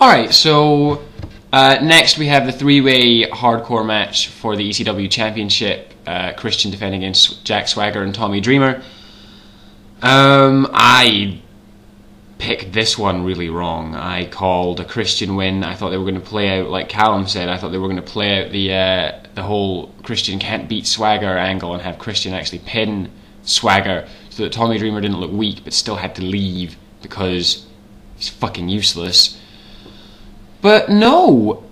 Alright, so next we have the three-way hardcore match for the ECW Championship. Christian defending against Jack Swagger and Tommy Dreamer. I picked this one really wrong. I called a Christian win. I thought they were going to play out, like Callum said, I thought they were going to play out the whole Christian can't beat Swagger angle and have Christian actually pin Swagger so that Tommy Dreamer didn't look weak but still had to leave because he's fucking useless. But no,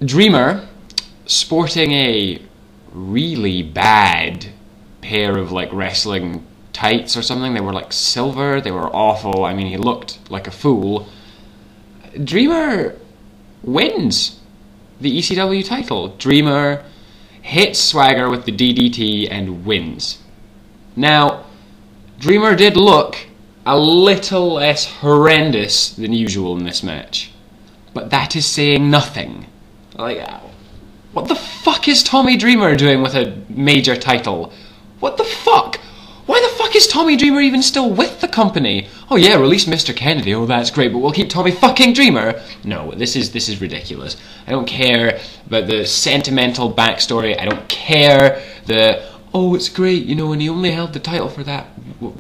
Dreamer, sporting a really bad pair of like wrestling tights or something. They were like silver, they were awful. I mean, he looked like a fool. Dreamer wins the ECW title. Dreamer hits Swagger with the DDT and wins. Now, Dreamer did look a little less horrendous than usual in this match. But that is saying nothing. Like, what the fuck is Tommy Dreamer doing with a major title? What the fuck? Why the fuck is Tommy Dreamer even still with the company? Oh yeah, release Mr. Kennedy, oh that's great, but we'll keep Tommy fucking Dreamer? No, this is ridiculous. I don't care about the sentimental backstory, I don't care the, oh it's great, you know, and he only held the title for that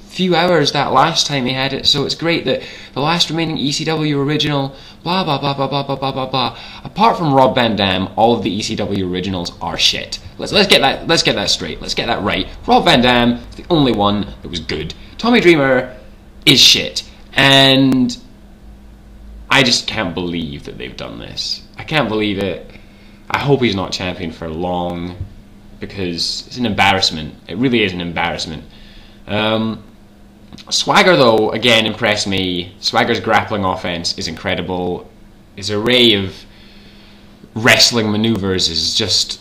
few hours that last time he had it, so it's great that the last remaining ECW original, blah blah blah blah blah blah blah blah blah. Apart from Rob Van Dam, all of the ECW originals are shit. Let's get that straight. Let's get that right. Rob Van Dam is the only one that was good. Tommy Dreamer is shit, and I just can't believe that they've done this. I can't believe it. I hope he's not champion for long because it's an embarrassment. It really is an embarrassment. Swagger, though, again, impressed me. Swagger's grappling offense is incredible. His array of wrestling maneuvers is just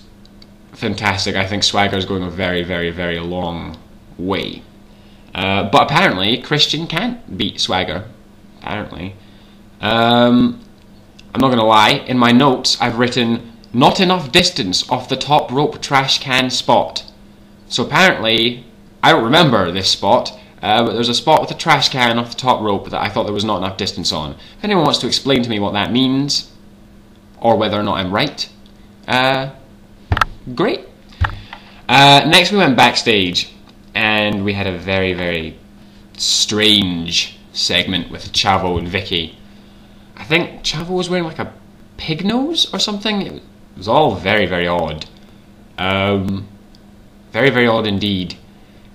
fantastic. I think Swagger's going a very, very, very long way. But apparently, Christian can't beat Swagger. Apparently. I'm not going to lie. In my notes, I've written, not enough distance off the top rope trash can spot. So apparently, I don't remember this spot. But there's a spot with a trash can off the top rope that I thought there was not enough distance on. If anyone wants to explain to me what that means, or whether or not I'm right, great. Next we went backstage, and we had a very, very strange segment with Chavo and Vicky. I think Chavo was wearing like a pig nose or something. It was all very, very odd. Very, very odd indeed.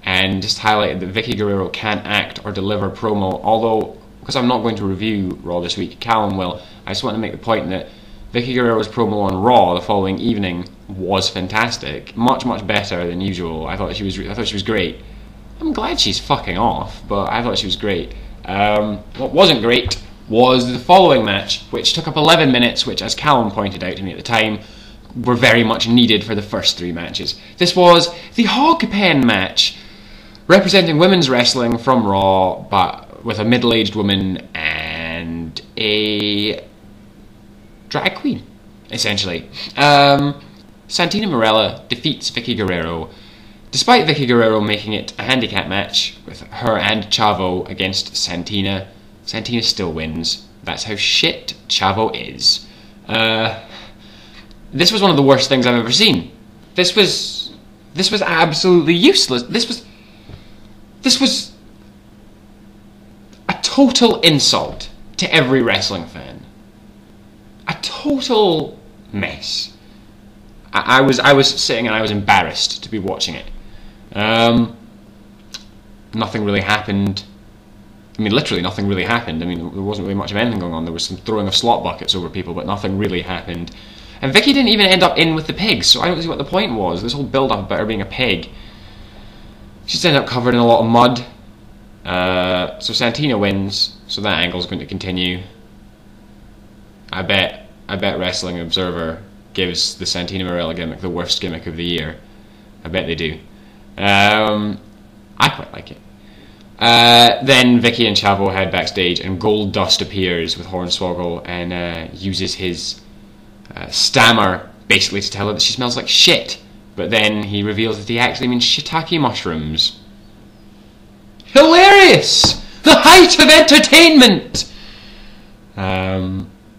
And just highlighted that Vicky Guerrero can't act or deliver promo, although, because I'm not going to review Raw this week, Callum will, I just want to make the point that Vicky Guerrero's promo on Raw the following evening was fantastic, much, much better than usual. I thought she was great. I'm glad she's fucking off, but I thought she was great. What wasn't great was the following match, which took up 11 minutes, which, as Callum pointed out to me at the time, were very much needed for the first three matches. This was the Hog Pen match, representing women's wrestling from Raw, but with a middle-aged woman and a drag queen, essentially. Santina Marella defeats Vicky Guerrero, despite Vicky Guerrero making it a handicap match with her and Chavo against Santina. Santina still wins. That's how shit Chavo is. This was one of the worst things I've ever seen. This was absolutely useless. This was a total insult to every wrestling fan. A total mess. I was sitting and I was embarrassed to be watching it. Nothing really happened. I mean, literally nothing really happened. I mean, there wasn't really much of anything going on. There was some throwing of slot buckets over people, but nothing really happened. And Vicky didn't even end up in with the pigs, so I don't see what the point was. This whole build-up about her being a pig. She's ended up covered in a lot of mud. So Santina wins, so that angle's going to continue. I bet Wrestling Observer gives the Santina Marella gimmick the worst gimmick of the year. I bet they do. I quite like it. Then Vicky and Chavo head backstage, and Gold Dust appears with Hornswoggle and uses his stammer basically to tell her that she smells like shit. But then he reveals that he actually means shiitake mushrooms. Hilarious! The height of entertainment!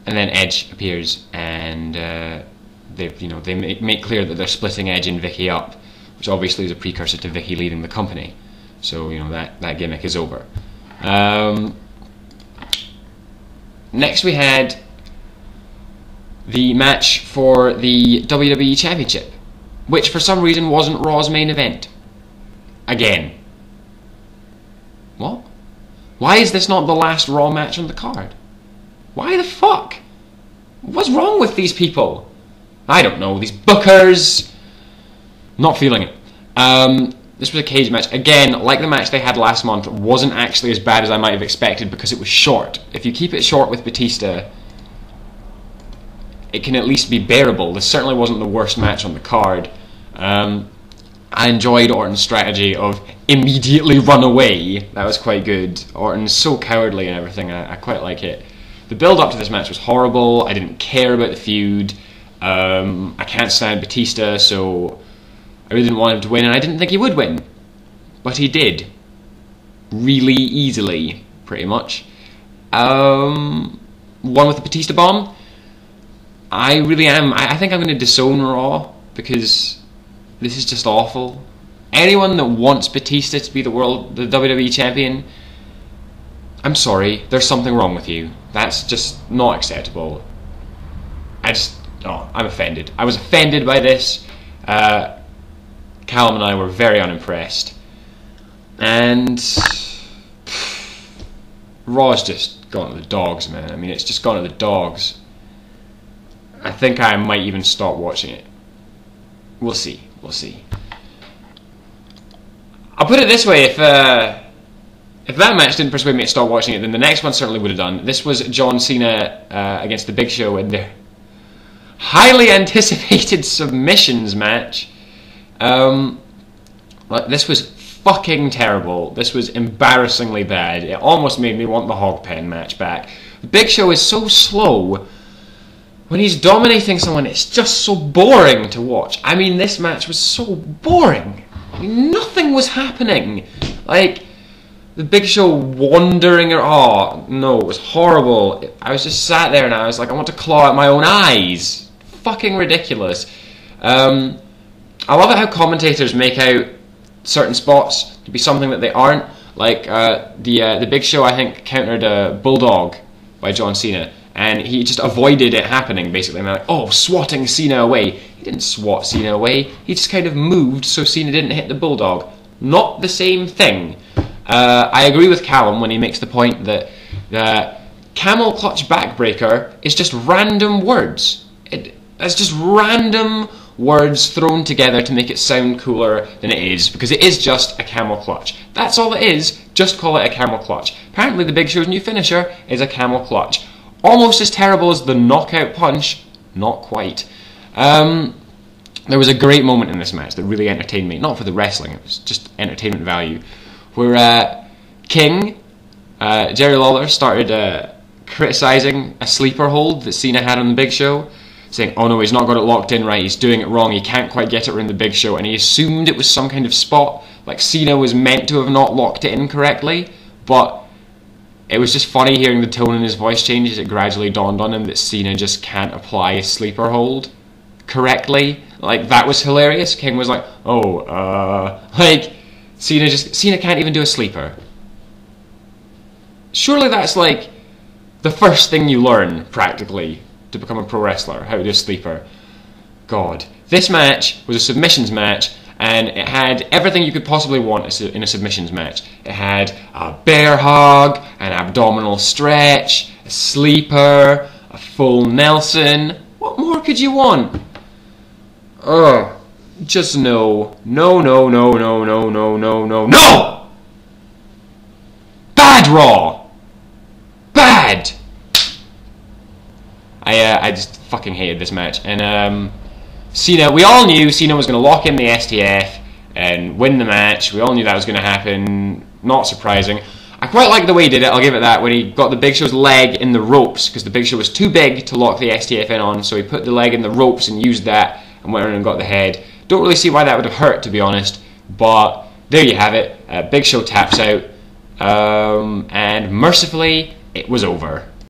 And then Edge appears, and they make clear that they're splitting Edge and Vicky up, which obviously is a precursor to Vicky leaving the company. So that gimmick is over. Next we had the match for the WWE Championship, which for some reason wasn't Raw's main event. Again. What? Why is this not the last Raw match on the card? Why the fuck? What's wrong with these people? I don't know, these bookers. Not feeling it. This was a cage match. Again, like the match they had last month, wasn't actually as bad as I might have expected because it was short. If you keep it short with Batista, it can at least be bearable. This certainly wasn't the worst match on the card. I enjoyed Orton's strategy of immediately run away. That was quite good. Orton's so cowardly and everything. I quite like it. The build up to this match was horrible. I didn't care about the feud. I can't stand Batista, so I really didn't want him to win, and I didn't think he would win. But he did. Really easily, pretty much. Won with the Batista bomb. I really am. I think I'm going to disown Raw, because this is just awful. Anyone that wants Batista to be the WWE champion, I'm sorry, there's something wrong with you. That's just not acceptable. I'm offended. I was offended by this. Callum and I were very unimpressed. And Raw's just gone to the dogs, man. I mean, it's just gone to the dogs. I think I might even stop watching it. We'll see. We'll see. I'll put it this way, if that match didn't persuade me to stop watching it, then the next one certainly would have done. This was John Cena against The Big Show in their highly anticipated submissions match. This was fucking terrible. This was embarrassingly bad. It almost made me want the Hog Pen match back. The Big Show is so slow. When he's dominating someone, it's just so boring to watch. I mean, this match was so boring. I mean, nothing was happening. Like, the Big Show wandering oh, no, it was horrible. I was just sat there and I was like, I want to claw at my own eyes. Fucking ridiculous. I love it how commentators make out certain spots to be something that they aren't. Like, the Big Show, I think, countered a Bulldog by John Cena, and he just avoided it happening, basically. And I'm like, oh, swatting Cena away. He didn't swat Cena away. He just kind of moved so Cena didn't hit the Bulldog. Not the same thing. I agree with Callum when he makes the point that the camel clutch backbreaker is just random words. It's just random words thrown together to make it sound cooler than it is, because it is just a camel clutch. That's all it is. Just call it a camel clutch. Apparently the Big Show's new finisher is a camel clutch. Almost as terrible as the knockout punch. Not quite. There was a great moment in this match that really entertained me. Not for the wrestling, it was just entertainment value. Where King, Jerry Lawler, started criticising a sleeper hold that Cena had on the Big Show, saying, oh no, he's not got it locked in right, he's doing it wrong, he can't quite get it around the Big Show, and he assumed it was some kind of spot, like Cena was meant to have not locked it in correctly, but it was just funny hearing the tone in his voice change as it gradually dawned on him that Cena just can't apply a sleeper hold correctly. Like, that was hilarious. King was like, like, Cena can't even do a sleeper. Surely that's like the first thing you learn, practically, to become a pro wrestler, how to do a sleeper. God. This match was a submissions match, and it had everything you could possibly want in a submissions match. It had a bear hug, an abdominal stretch, a sleeper, a full Nelson. What more could you want? Oh, just no. No, no, no, no, no, no, no, no, no! Bad Raw! Bad! I just fucking hated this match. And Cena, we all knew Cena was going to lock in the STF and win the match. We all knew that was going to happen. Not surprising. I quite like the way he did it, I'll give it that, when he got the Big Show's leg in the ropes, because the Big Show was too big to lock the STF in on, so he put the leg in the ropes and used that and went around and got the head. Don't really see why that would have hurt, to be honest, but there you have it. Big Show taps out, and mercifully, it was over.